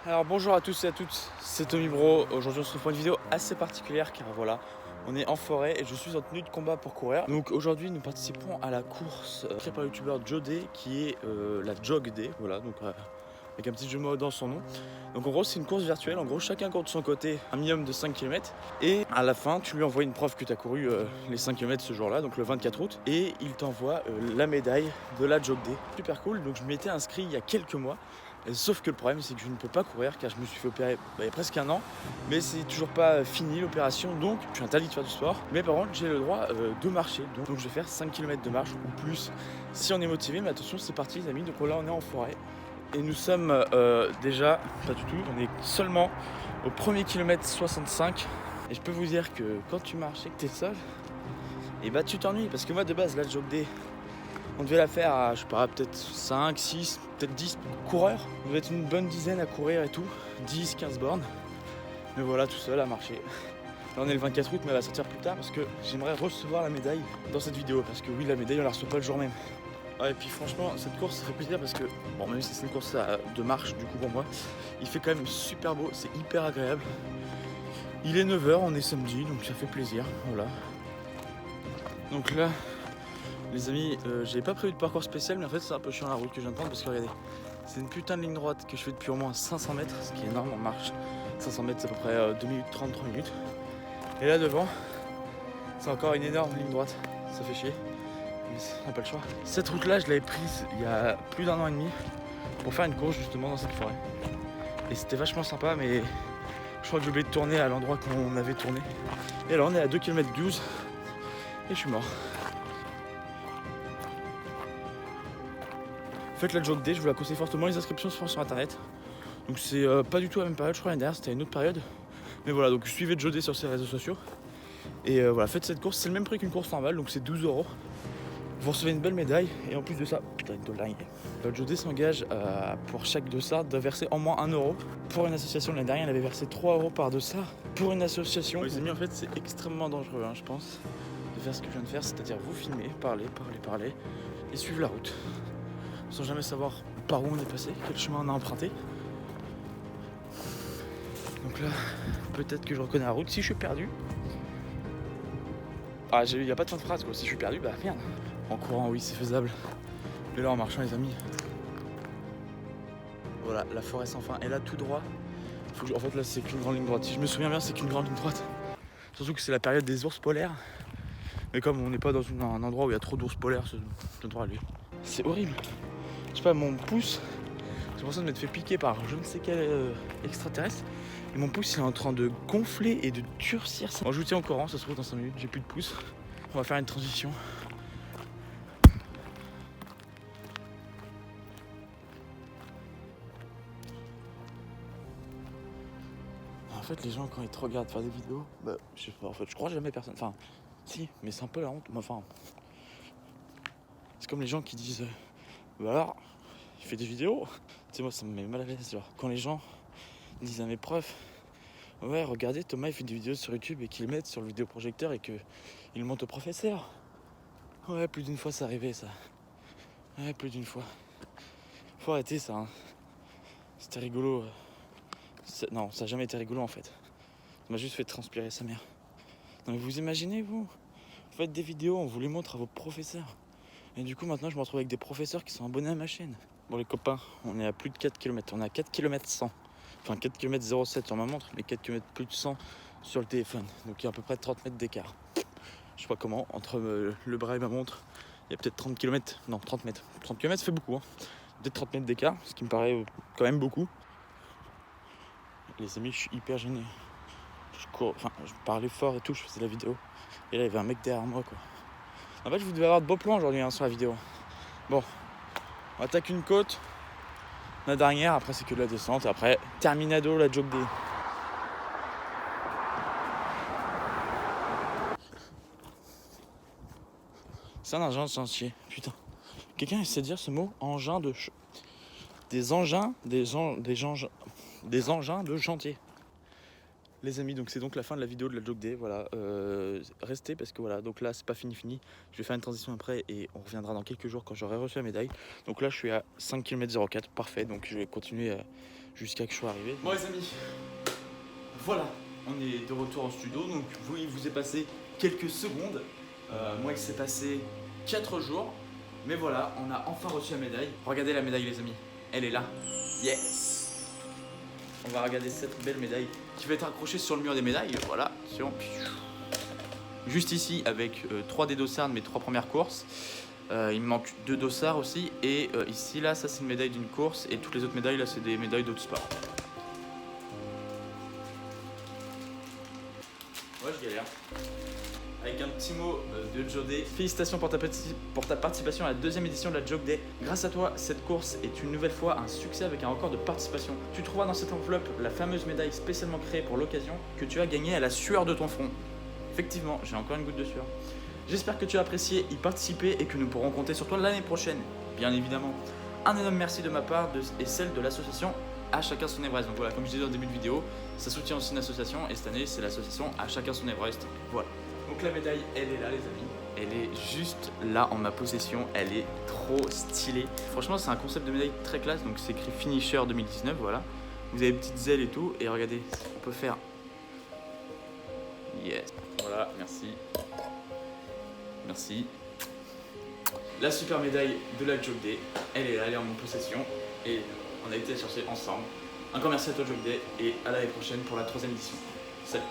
Alors bonjour à tous et à toutes, c'est Tommy Bro. Aujourd'hui on se retrouve pour une vidéo assez particulière car voilà, on est en forêt et je suis en tenue de combat pour courir. Donc aujourd'hui nous participons à la course créée par le youtubeur Joe Day qui est la Jog Day, voilà, donc avec un petit jeu de mots dans son nom. Donc en gros c'est une course virtuelle, en gros chacun court de son côté un minimum de 5 km et à la fin tu lui envoies une preuve que tu as couru les 5 km ce jour-là, donc le 24 août, et il t'envoie la médaille de la Jog Day. Super cool, donc je m'étais inscrit il y a quelques mois. Sauf que le problème c'est que je ne peux pas courir car je me suis fait opérer il y a presque un an, mais c'est toujours pas fini l'opération, donc je suis interdit de faire du sport. Mais par contre j'ai le droit de marcher, donc je vais faire 5 km de marche ou plus si on est motivé. Mais attention, c'est parti les amis, donc là on est en forêt et nous sommes déjà, pas du tout, on est seulement au premier kilomètre 65. Et je peux vous dire que quand tu marches et que t'es seul, et bah tu t'ennuies, parce que moi de base la jog day, on devait la faire à, je sais pas, peut-être 5, 6, peut-être 10 coureurs. On devait être une bonne dizaine à courir et tout, 10, 15 bornes. Mais voilà, tout seul à marcher. Là on est le 24 août, mais elle va sortir plus tard parce que j'aimerais recevoir la médaille dans cette vidéo. Parce que oui, la médaille on la reçoit pas le jour même. Ouais, et puis franchement, cette course ça fait plaisir parce que, bon, même si c'est une course de marche du coup pour moi, il fait quand même super beau, c'est hyper agréable. Il est 9 h, on est samedi, donc ça fait plaisir, voilà. Donc là, les amis, j'avais pas prévu de parcours spécial, mais en fait c'est un peu chiant la route que je viens de prendre parce que regardez, c'est une putain de ligne droite que je fais depuis au moins 500 mètres, ce qui est énorme en marche. 500 mètres c'est à peu près 2 minutes 30, 3 minutes. Et là devant, c'est encore une énorme ligne droite, ça fait chier, mais on n'a pas le choix. Cette route là je l'avais prise il y a plus d'1 an et demi pour faire une course justement dans cette forêt. Et c'était vachement sympa, mais je crois que j'ai oublié de tourner à l'endroit qu'on avait tourné. Et là on est à 2 km 12 et je suis mort. Faites la jog day, je vous la conseille fortement, les inscriptions se font sur internet. Donc c'est pas du tout la même période, je crois l'année dernière c'était une autre période. Mais voilà, donc suivez Jog day sur ses réseaux sociaux. Et voilà, faites cette course, c'est le même prix qu'une course normale, donc c'est 12 €. Vous recevez une belle médaille, et en plus de ça, putain une dollars. Jog day s'engage pour chaque dossard de verser en moins 1 €. Pour une association, l'année dernière, elle avait versé 3 € par dossard. Pour une association, les amis, en fait c'est extrêmement dangereux, je pense, de faire ce que je viens de faire, c'est-à-dire vous filmer, parler, et suivre la route. Sans jamais savoir par où on est passé, quel chemin on a emprunté. Donc là, peut-être que je reconnais la route si je suis perdu. Ah, il n'y a pas de fin de phrase quoi, si je suis perdu, bah merde. En courant, oui, c'est faisable. Mais là, en marchant, les amis. Voilà, la forêt sans fin. Et là, tout droit, en fait, là, c'est qu'une grande ligne droite. Si je me souviens bien, c'est qu'une grande ligne droite. Surtout que c'est la période des ours polaires. Mais comme on n'est pas dans un endroit où il y a trop d'ours polaires, ce droit, lui. C'est horrible. Je sais pas, mon pouce, c'est pour ça que je m'être fait piquer par je ne sais quel extraterrestre. Et mon pouce il est en train de gonfler et de durcir. Bon, je vous tiens au courant, ça se trouve dans 5 minutes, j'ai plus de pouce. On va faire une transition. En fait, les gens quand ils te regardent faire des vidéos, bah je sais pas, en fait, je crois jamais personne. Enfin, si, mais c'est un peu la honte. Enfin, c'est comme les gens qui disent bah alors, il fait des vidéos. Tu sais, moi ça me met mal à l'aise. Genre, quand les gens disent à mes profs, ouais, regardez, Thomas il fait des vidéos sur YouTube et qu'il le mette sur le vidéoprojecteur et qu'il le monte au professeur. Ouais, plus d'une fois c'est arrivé ça. Ouais, plus d'une fois. Faut arrêter ça. Hein. C'était rigolo. Non, ça a jamais été rigolo en fait. Ça m'a juste fait transpirer sa mère. Non mais vous imaginez vous faites des vidéos, on vous les montre à vos professeurs. Et du coup maintenant je me retrouve avec des professeurs qui sont abonnés à ma chaîne. Bon les copains, on est à plus de 4 km. On est à 4 km 100. Enfin 4 km 07 sur ma montre, mais 4 km plus de 100 sur le téléphone. Donc il y a à peu près 30 mètres d'écart. Je sais pas comment, entre le bras et ma montre, il y a peut-être 30 km. Non, 30 mètres. 30 km fait beaucoup. Hein. Peut-être 30 mètres d'écart, ce qui me paraît quand même beaucoup. Les amis, je suis hyper gêné. Je cours, enfin, je parlais fort et tout, je faisais la vidéo. Et là, il y avait un mec derrière moi, quoi. En fait, je vous devais avoir de beaux plans aujourd'hui sur la vidéo. Bon, on attaque une côte. La dernière, après, c'est que de la descente. Après, terminado, la jog day. C'est un engin de chantier, putain. Quelqu'un essaie de dire ce mot, engin de... Des engins de chantier. Les amis, donc c'est donc la fin de la vidéo de la Jog Day, voilà, restez parce que voilà, donc là c'est pas fini, je vais faire une transition après et on reviendra dans quelques jours quand j'aurai reçu la médaille. Donc là je suis à 5 km 04, parfait, donc je vais continuer jusqu'à que je sois arrivé. Bon les amis, voilà, on est de retour en studio, donc vous, il vous est passé quelques secondes, moi il s'est passé 4 jours, mais voilà, on a enfin reçu la médaille. Regardez la médaille les amis, elle est là, yes. On va regarder cette belle médaille qui va être accrochée sur le mur des médailles. Voilà, juste ici avec 3 des dossards de mes 3 premières courses. Il me manque 2 dossards aussi. Et ici, là, ça c'est une médaille d'une course. Et toutes les autres médailles, là, c'est des médailles d'autres sports. Ouais, je galère. Avec un petit mot de Jog Day. Félicitations pour ta participation à la 2e édition de la Jog Day. Grâce à toi, cette course est une nouvelle fois un succès avec un record de participation. Tu trouveras dans cette enveloppe la fameuse médaille spécialement créée pour l'occasion que tu as gagnée à la sueur de ton front. Effectivement, j'ai encore une goutte de sueur. J'espère que tu as apprécié y participer et que nous pourrons compter sur toi l'année prochaine, bien évidemment. Un énorme merci de ma part et celle de l'association À Chacun Son Everest. Donc voilà, comme je disais au début de vidéo, ça soutient aussi une association et cette année c'est l'association À Chacun Son Everest. Voilà. Donc la médaille, elle est là les amis. Elle est juste là en ma possession. Elle est trop stylée. Franchement, c'est un concept de médaille très classe. Donc c'est écrit Finisher 2019, voilà. Vous avez des petites ailes et tout. Et regardez, on peut faire... Yes. Voilà, merci. Merci. La super médaille de la Jog Day, elle est là, elle est en mon possession. Et on a été la chercher ensemble. Encore merci à toi Jog Day et à l'année prochaine pour la 3e édition. Salut.